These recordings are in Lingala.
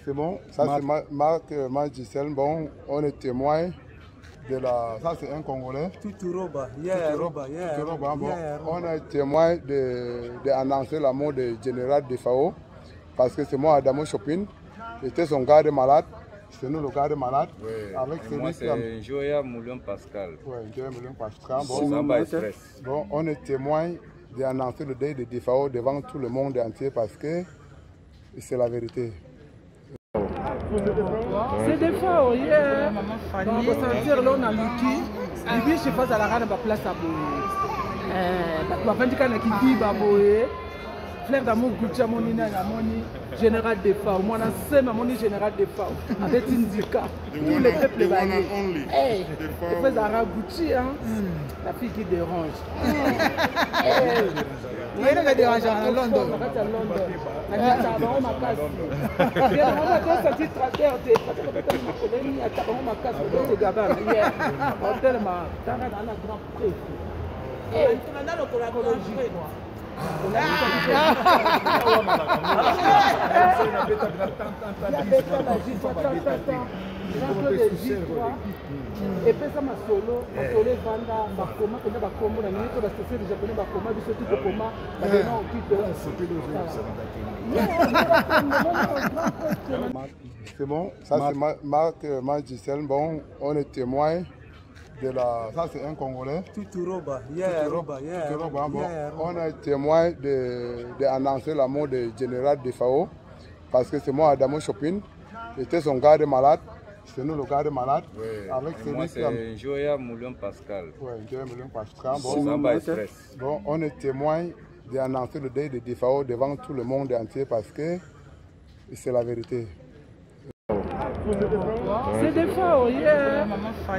C'est bon, ça c'est Marc Magicel. Bon, on est témoin de la... Ça c'est un Congolais. Tuturoba, Bon, on est témoin d'annoncer la mort du général de Fao. Parce que c'est moi, Adamo Chopin. C'était son garde malade. C'est nous le garde malade. Oui. Avec Moi c'est Joya Moulin Pascal. Oui, Joya Moulin Pascal. Bon, on est témoin d'annoncer le deuil de Defao devant tout le monde entier parce que c'est la vérité. C'est des fois, oui. On va sentir là, on a l'outil. Et puis, je passe à la rade, place à Boé. On va faire un qui dit, Fleur d'amour, Goucha, Monina, Moni, général de Fao. Moi, je sais, Moni, général de Fao. Avec Indika. Tous les peuples variés. Hey, je fais Zara Gouchi, la fille qui dérange. Oui, elle va déranger à London. On et puis ça m'a solo vanda bakoma kenda bakombo na nini to ba station de japonais bakoma biso tout kokoma ba dena c'est bon, ça c'est Marc Magicel. Bon, on est témoin de la... Ça c'est un Congolais. Tuturoba, Bon, on est témoin d'annoncer la mort du général de Fao. Parce que c'est moi, Adamo Chopin. C'était son garde malade. C'est nous le garde malade. Oui. Avec moi c'est Joya Moulin Pascal. Oui, Joya Moulin Pascal. Bon, on est témoin d'annoncer le deuil de Defao devant tout le monde entier parce que c'est la vérité. C'est des fois, oui.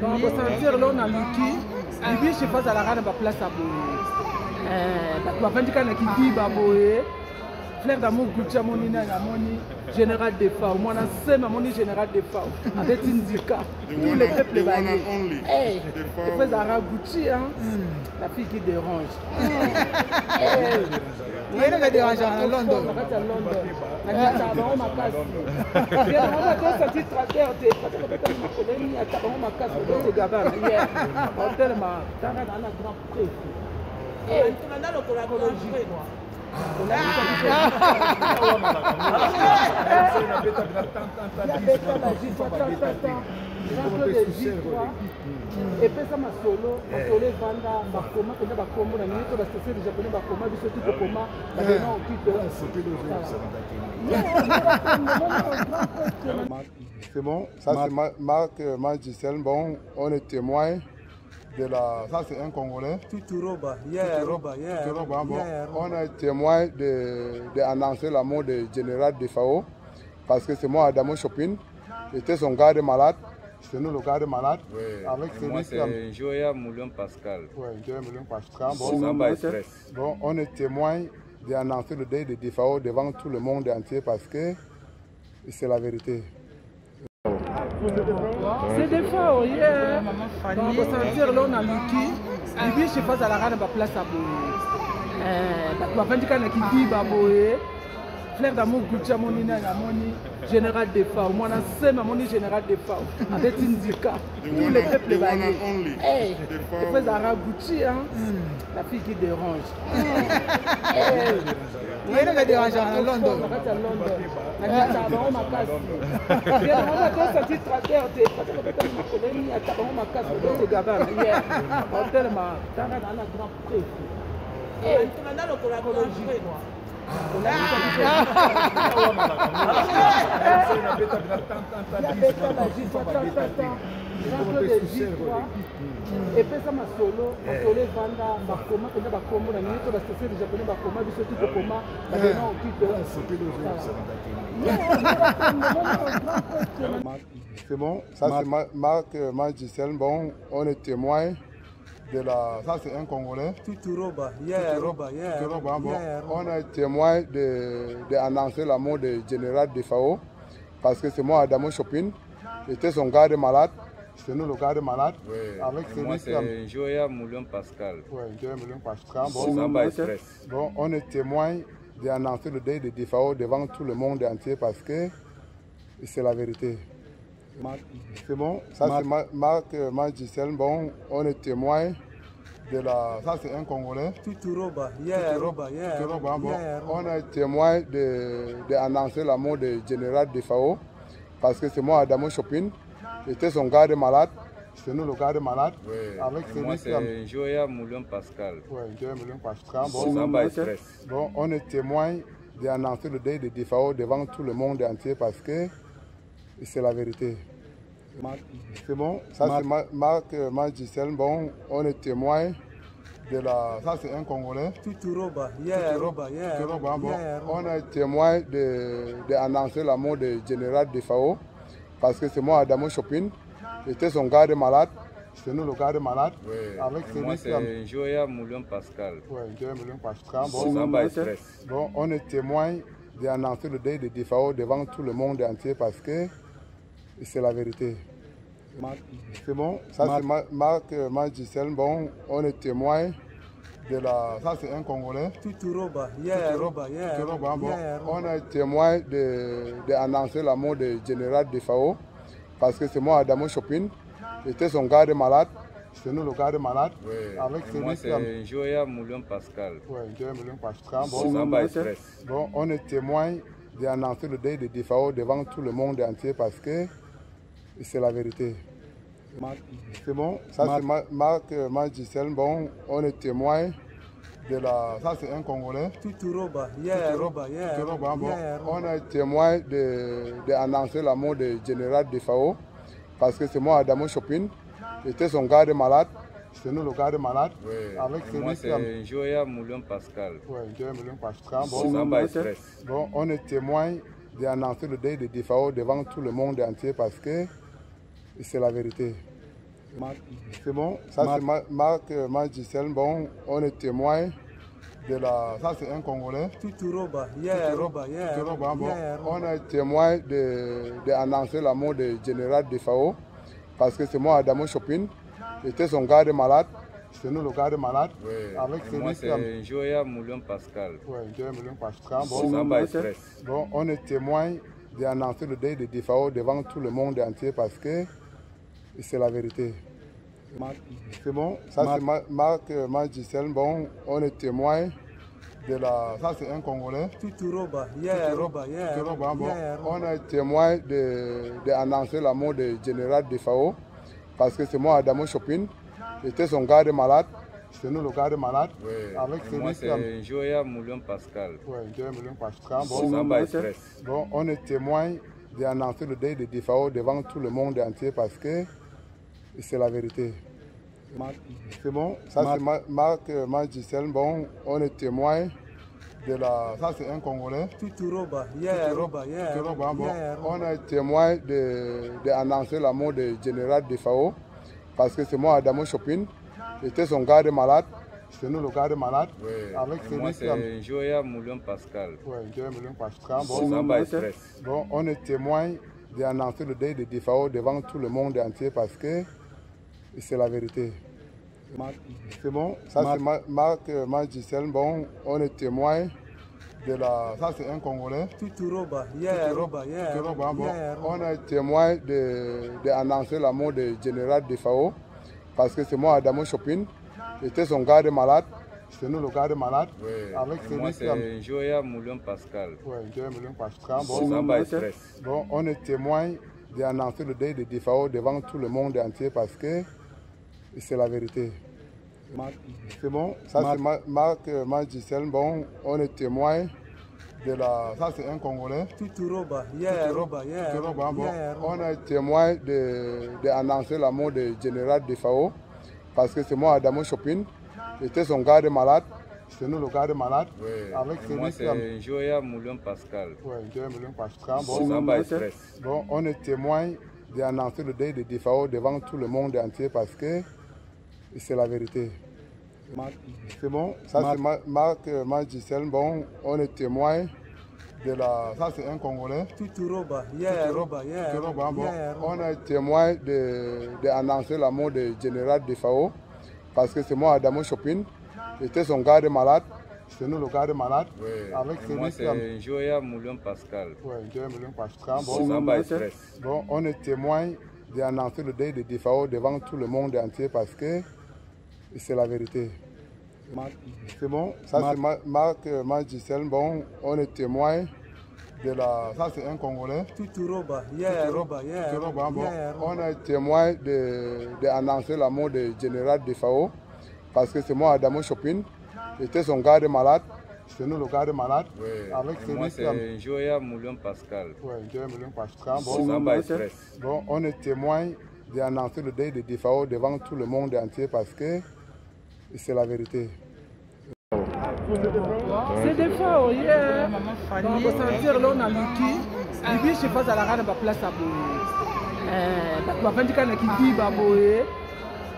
On va sentir là, on a l'outil. Et puis, je passe à la rade, place à Boé. On va faire un qui dit, Fleur d'amour, Goucha, Monina, Moni, général de Fao. Moi, je sais, Moni, général de Fao. Avec Indika. Tous les peuples variés. Hey, je fais Zara Gouchi, la fille qui dérange. Oui, elle va déranger à London. Et puis ça m'a solo vanda bakoma kenda bakombo na nini to ba station de japonais bakoma biso tout kokoma ba dena c'est bon, ça c'est Marc Magicel. Bon, on est témoin de la... Ça c'est un Congolais. Tuturoba, Bon, on est témoin d'annoncer la mort du général de Fao. Parce que c'est moi, Adamo Chopin. C'était son garde malade. C'est nous le garde malade. Oui. Avec moi c'est Joya Moulin Pascal. Oui, Joya Moulin Pascal. Bon, on est témoin d'annoncer le deuil de Defao devant tout le monde entier parce que c'est la vérité. C'est des fois, oui. On va sentir là, on a l'outil. Et puis, je passe à la rade, place à Boé. On va faire un qui dit, Fleur d'amour, Goucha, Monina, Moni, général de Fao. Moi, je sais, Moni, général de Fao. Avec Indika. Tous les peuples variés. Hey, je fais Zara Gouchi, la fille qui dérange. Oui, elle va déranger à London. Et puis ça m'a solo vanda bakoma kenda bakombo na nini to ba station de japonais bakoma biso tout kokoma ba dena c'est bon, ça c'est Marc Magicel. Bon, on est témoin de la... Ça c'est un Congolais. Tuturoba, Bon, on est témoin d'annoncer la mort du général de Fao. Parce que c'est moi, Adamo Chopin. C'était son garde malade. C'est nous le garde malade. Oui. Avec moi c'est Joya Moulin Pascal. Oui, Joya Moulin Pascal. Bon, on est témoin d'annoncer le deuil de Defao devant tout le monde entier parce que Et c'est la vérité. C'est bon. Ça, c'est Marc Gisèle. Bon, on est témoin de la... Ça, c'est un Congolais. Tuturoba. Bon, on est témoin d'annoncer la mort du général Defao. Parce que c'est moi, Adamo Chopin. C'était son garde malade. C'est nous le garde malade. Oui. Avec Moi, c'est Joya Moulin Pascal. Oui, Joya Moulin Pascal. Bon, on est témoin d'annoncer le deuil de Defao devant tout le monde entier parce que c'est la vérité. C'est bon. Ça, c'est Marc Gisèle. Bon, on est témoin de la... Ça, c'est un Congolais. Tuturoba. Bon, on est témoin d'annoncer la mort du général Defao parce que c'est moi, Adamo Chopin. C'était son garde malade. C'est nous le garde malade. Oui. Avec moi, c'est Joya Moulin Pascal. Oui, Joya Moulin Pascal. Bon, on est témoin d'annoncer le deuil de Defao devant tout le monde entier parce que c'est la vérité. C'est bon. Ça, c'est Marc Gisèle. Bon, on est témoin de la... Ça, c'est un Congolais. Tuturoba. Bon, on est témoin d'annoncer la mort du général Defao parce que c'est moi, Adamo Chopin. C'était son garde malade. C'est nous le garde malade. Oui. Avec moi, c'est Joya Moulin Pascal. Oui, Joya Moulin Pascal. Bon, on est témoin d'annoncer le deuil de Defao devant tout le monde entier parce que c'est la vérité. C'est bon. Ça, c'est Marc Gisèle. Bon, on est témoin de la... Ça, c'est un Congolais. Tuturoba. Bon, on est témoin d'annoncer la mort du général Defao parce que c'est moi, Adamo Chopin. C'était son garde malade. C'est nous le garde malade. Oui. Avec moi, c'est Joya Moulin Pascal. Oui, Joya Moulin Pascal. Bon, on est témoin d'annoncer le deuil de Defao devant tout le monde entier parce que c'est la vérité. C'est bon. Ça, c'est Marc Gisèle. Bon, on est témoin de la... Ça, c'est un Congolais. Tuturoba. Bon, on est témoin d'annoncer la mort du général Defao parce que c'est moi, Adamo Chopin. C'était son garde malade. C'est nous le garde malade. Oui. Avec moi, c'est Joya Moulin Pascal. Oui, Joya Moulin Pascal. Bon, on est témoin d'annoncer le deuil de Defao devant tout le monde entier parce que c'est la vérité. C'est bon. Ça, c'est Marc Gisèle. Bon, on est témoin de la... Ça, c'est un Congolais. Tuturoba. Bon, on est témoin d'annoncer la mort du général Defao parce que c'est moi, Adamo Chopin. C'était son garde malade. C'est nous le garde malade. Oui. Avec moi, c'est Joya Moulin Pascal. Oui, Joya Moulin Pascal. Bon, on est témoin d'annoncer le deuil de Defao devant tout le monde entier parce que c'est la vérité. C'est bon. Ça, c'est Marc Gisèle. Bon, on est témoin de la... Ça, c'est un Congolais. Tuturoba. Bon, on est témoin d'annoncer la mort du général Defao parce que c'est moi, Adamo Chopin. C'était son garde malade. C'est nous le garde malade. Oui. Avec moi, c'est Joya Moulin Pascal. Oui, Joya Moulin Pascal. Bon, on est témoin d'annoncer le deuil de Defao devant tout le monde entier parce que c'est la vérité. C'est bon. Ça, c'est Marc Gisèle. Bon, on est témoin de la... Ça, c'est un Congolais. Tuturoba. Bon, on est témoin d'annoncer la mort du général Defao parce que c'est moi, Adamo Chopin. C'était son garde malade. C'est nous le garde malade. Oui. Avec moi, c'est Joya Moulin Pascal. Oui, Joya Moulin Pascal. Bon, on est témoin d'annoncer le deuil de Defao devant tout le monde entier parce que c'est la vérité. C'est bon. Ça, c'est Marc Gisèle. Bon, on est témoin de la... Ça, c'est un Congolais. Tuturoba. Bon, on est témoin d'annoncer la mort du général Defao parce que c'est moi, Adamo Chopin. C'était son garde malade. C'est nous le garde malade. Oui. Avec moi, c'est Joya Moulin Pascal. Oui, Joya Moulin Pascal. Bon, on est témoin d'annoncer le deuil de Defao devant tout le monde entier parce que c'est la vérité. C'est bon. Ça, c'est Marc Gisèle. Bon, on est témoin de la... Ça, c'est un Congolais. Tuturoba. Bon, on est témoin d'annoncer la mort du général Defao parce que c'est moi, Adamo Chopin. C'était son garde malade. c'est nous le garde malade. Oui. Avec Moi, celui qui a... c'est Joya Moulin Pascal. Oui, Joya Moulin Pascal. Samba Express. Bon, on est témoin d'annoncer le deuil de Defao devant tout le monde entier parce que c'est la vérité. C'est bon, ça c'est Marc Gisèle. Bon, on est témoin de la... Ça c'est un Congolais. Tuturoba. Bon, on est témoin d'annoncer la mort du général Defao parce que c'est moi, Adamo Chopin. C'était son garde malade. C'est nous le garde malade. Oui. Avec celui moi, qui a... c'est Joya Moulin Pascal. Oui, Joya Moulin Pascal. Samba Express. Bon, on est témoin d'annoncer le deuil de Defao devant tout le monde entier parce que c'est la vérité. C'est des fois, oui. On peut sentir là, on a Luki. Libi, je passe à la rade, place à Boé. Ma femme dit qu'on a qui dit, Baboé.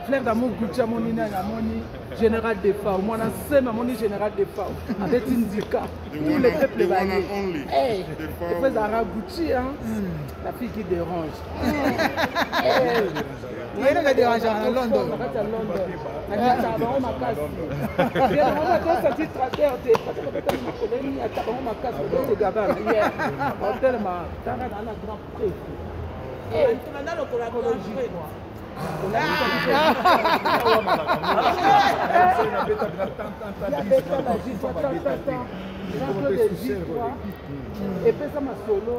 Frère d'amour, Goutia, mon ina, Moni, général de Fao. Moi, on a Moni, général de Fao. Avec Indika. Tous les peuples variés. Hey, le frère d'Ara Gouti, la fille qui dérange. Il y a des dérangeurs à Londres. Et puis ça m'a solo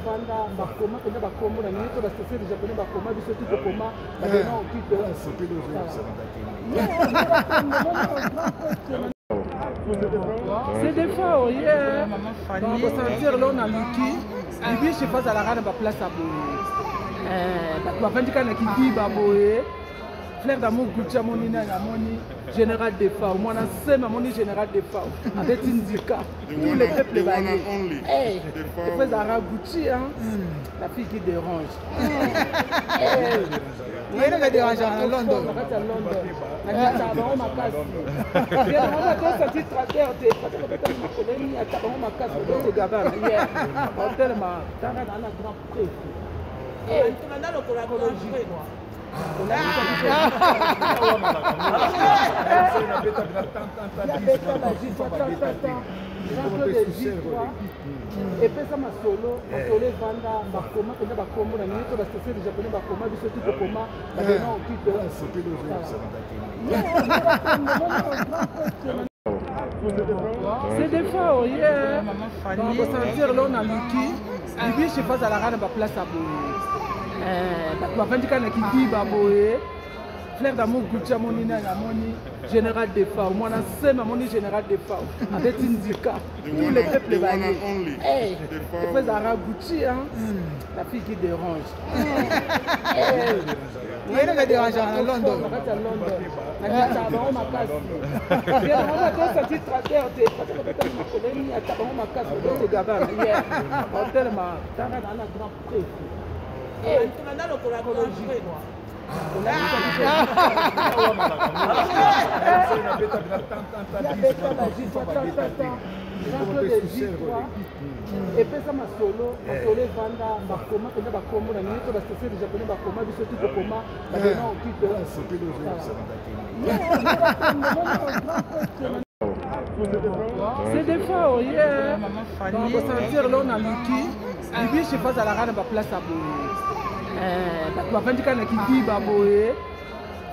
vanda bakoma kenda bakombo na nito ba station de japonais bakoma biso tout bakoma ba dena au c'est des fois oui on peut sentir là on a Luki Libi je passe à la rade ba place à Boé ba fandi kana kidi Baboé Frère d'amour, Goutia, mon ina, Moni, général de Fao. Moi, on a Moni, général de Fao. Avec Indika. Tous les peuples variés. Hey, le frère d'Ara Gouti, la fille qui dérange. Il y a des dérangeurs à Londres. Et puis ça m'a solo vanda bakoma kenda bakombo na nito ba station de japonais bakoma biso tout bakoma ba dena au c'est des fois oui on peut sentir là on a Luki Libi je passe à la rade ba place à Boé ma fandi kana kidi Baboé Frère d'amour, Goutia, mon ina, Moni, général de Fao. Moi, on a Moni, général de Fao. Avec Indika. Tous les peuples variés. Hey, le frère d'Ara Gouti, la fille qui dérange. Il y a des dérangeurs à Londres. Et puis ça m'a solo vanda bakoma kenda bakombo na nito ba station de japonais bakoma biso tout bakoma ba dena au c'est des fois oui on peut sentir là on a Luki Libi je passe à la rade ba place à Boé ma fandi kana kidi Baboé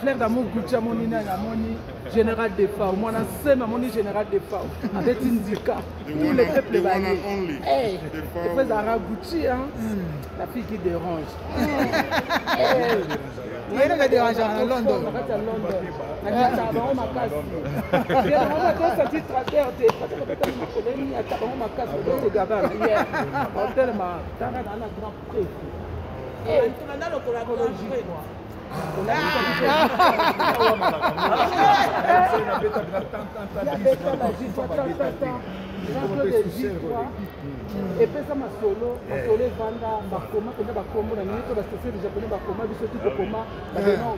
Frère d'amour, Goutia, mon ina, Moni, général de Fao. Moi, on a Moni, général de Fao. Avec Indika. Tous les peuples variés. Hey, le frère d'Ara Gouti, la fille qui dérange. Il y a des dérangeurs à Londres. Et puis ça m'a solo vanda bakoma kenda bakombo na nito ba station de japonais bakoma biso tout bakoma ba dena au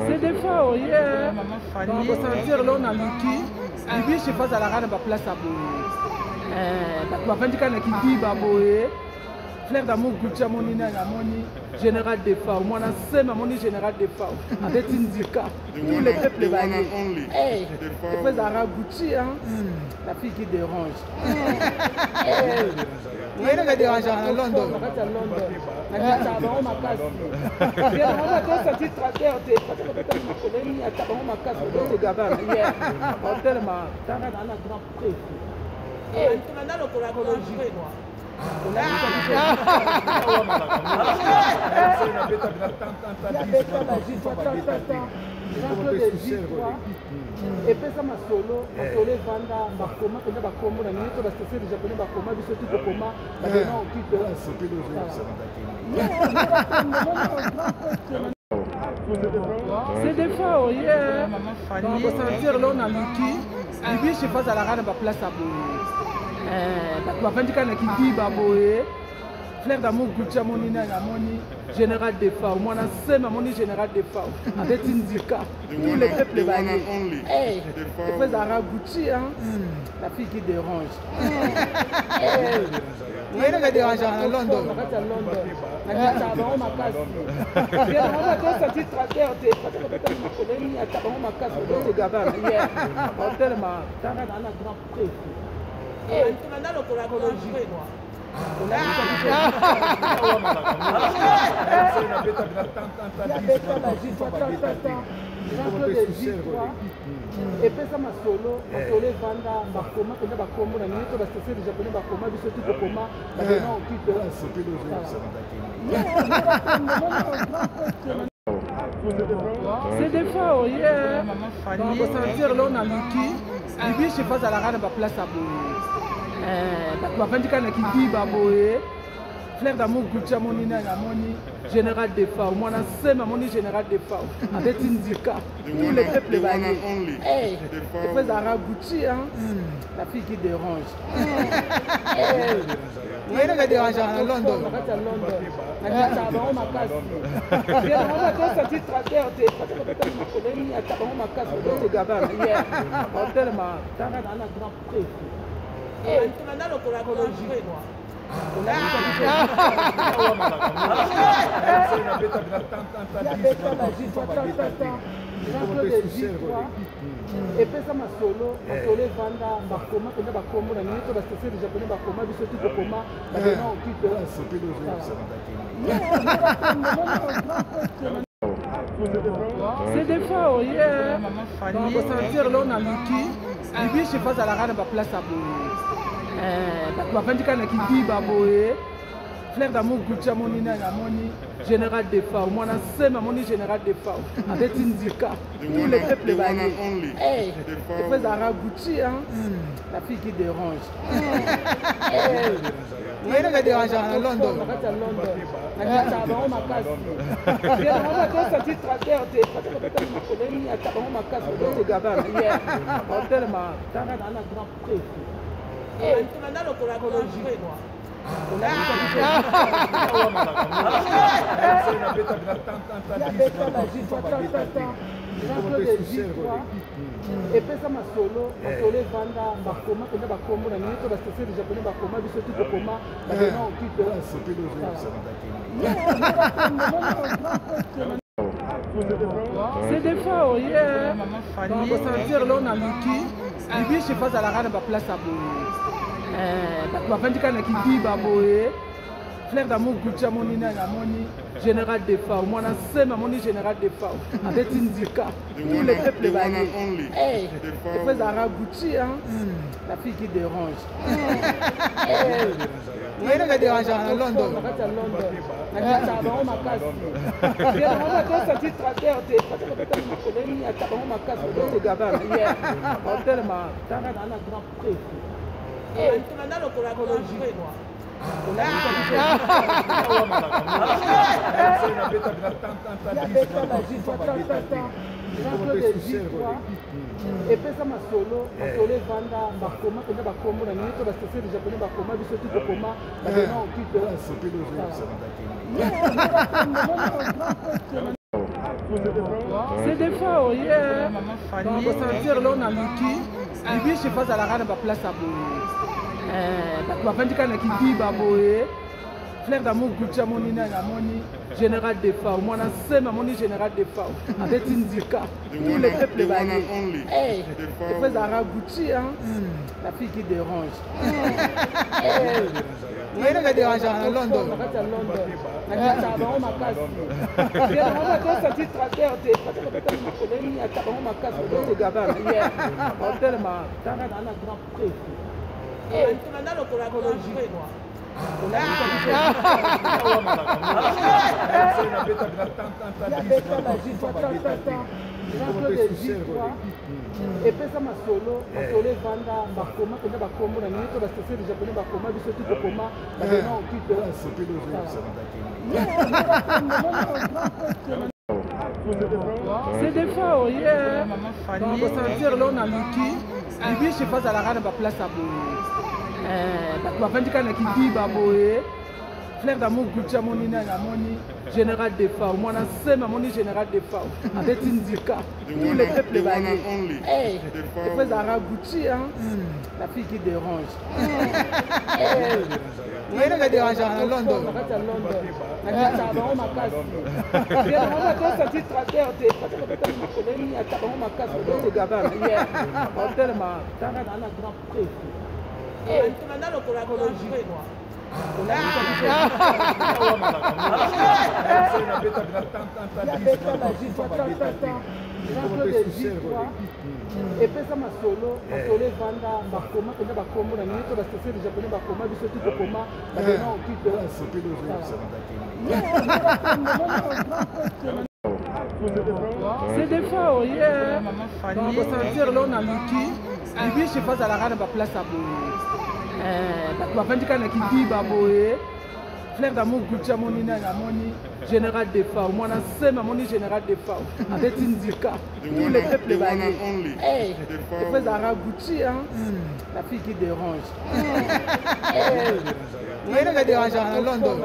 c'est des fois oui on peut sentir là on a Luki Libi je passe à la rade ba place à Boé ma fandi kana kidi Baboé Flair d'amour Goutia Monina Yamoni, général des FAO. Moi, je suis général des FAO. Avec Indika, tous les peuples valés. Hey, le frère Zara Gouti, la fille qui dérange. Oui, elle est dérangée à Londres. Et puis ça m'a solo vanda bakoma kenda bakombo na nito ba station de japonais bakoma biso tout kokoma ba dena okipe c'est des fois hier on va sentir là on a luki libi je passe à la rade ba place à boye ba vandika na kidiba boye Flair d'amour Goutia Monina Yamoni, général des FAO. Moi, je suis général des FAO. Avec Indika, tous les peuples valés. Hey, le frère Zara Gouti, la fille qui dérange. Oui, elle est dérangée à Londres. Et puis ça m'a solo vanda bakoma kenda bakombo na nito ba station de japonais bakoma biso tout kokoma ba dena okipe c'est des fois hier on va sentir là on a luki libi je passe à la rade ba place à boye ba vandika na kidiba boye Flair d'amour Goutia Monina Yamoni, général des FAO. Moi, je suis général des FAO. Avec Indika, tous les peuples valés. Hey, le frère Zara Gouti, la fille qui dérange. Oui, elle est dérangée à Londres. Et puis ça m'a solo vanda bakoma kenda bakombo na nito ba station de japonais bakoma biso tout kokoma ba dena okipe c'est des fois hier on va sentir là on a luki libi je passe à la rade ba place à boye ba vandika na kidiba boye Flair d'amour Goutia Monina Yamoni, général des FAO. Moi, je suis général des FAO. Avec Indika, tous les peuples valés. Hey, le frère Zara Gouti, la fille qui dérange. Oui, elle est dérangée à Londres. Et puis ça m'a solo vanda bakoma kenda bakombo na nito ba station de japonais bakoma biso tout kokoma ba dena okipe c'est des fois hier on va sentir là on a luki libi je passe à la rade ba place à boye ba vandika na kidiba boye Flair d'amour Goutia Monina Yamoni, général des FAO. Moi, je suis général des FAO. Avec Indika, tous les peuples valés. Hey, le frère Zara Gouti, la fille qui dérange. Oui, elle est dérangée à Londres. Et puis ça m'a solo vanda bakoma kenda bakombo na nito ba station de japonais bakoma biso tout kokoma ba dena okipe c'est des fois hier on va sentir là on a luki libi je passe à la rade ba place à boye ba vandika na kidiba boye Flair d'amour Gucci moni na moni général de Fao moi na sema moni général de Fao avec Indika tous les peuples baillés eh fait Zara Gucci hein la fille qui dérange Il y a des dérangeants à Londres. Et puis ça m'a solo vanda bakoma kenda bakombo na nito ba station de japonais bakoma biso tout bakoma ba non titre c'est des fois hier on peut sentir là on a Luki Libi je face à la rana ba place à boye ba vendika na kidiba boye Flair d'amour Gucci moni na moni général de Fao moi na sema moni général de Fao avec Indika tous les peuples baillés eh fait Zara Gucci hein la fille qui dérange Il y a des dérangeants à Londres. Et puis ça m'a solo vanda bakoma kenda bakombo na nito ba station de japonais bakoma biso tout bakoma ba non titre c'est des fois hier on peut sentir là on a Luki Libi je face à la rana ba place à boye ba vendika na kidiba boye Flair d'amour Gucci moni na moni général de Fao moi na sema moni général de Fao avec Indika tous les peuples baillés eh fait Zara Gucci hein la fille qui dérange Il y a des dérangeants à Londres.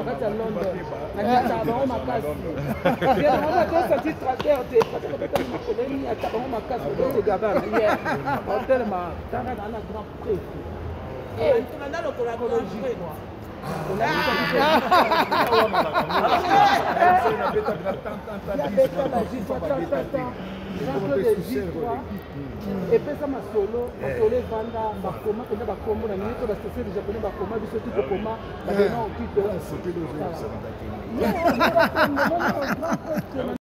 Et puis ça m'a solo vanda bakoma kenda bakombo na nito ba station de japonais bakoma biso tout bakoma ba non titre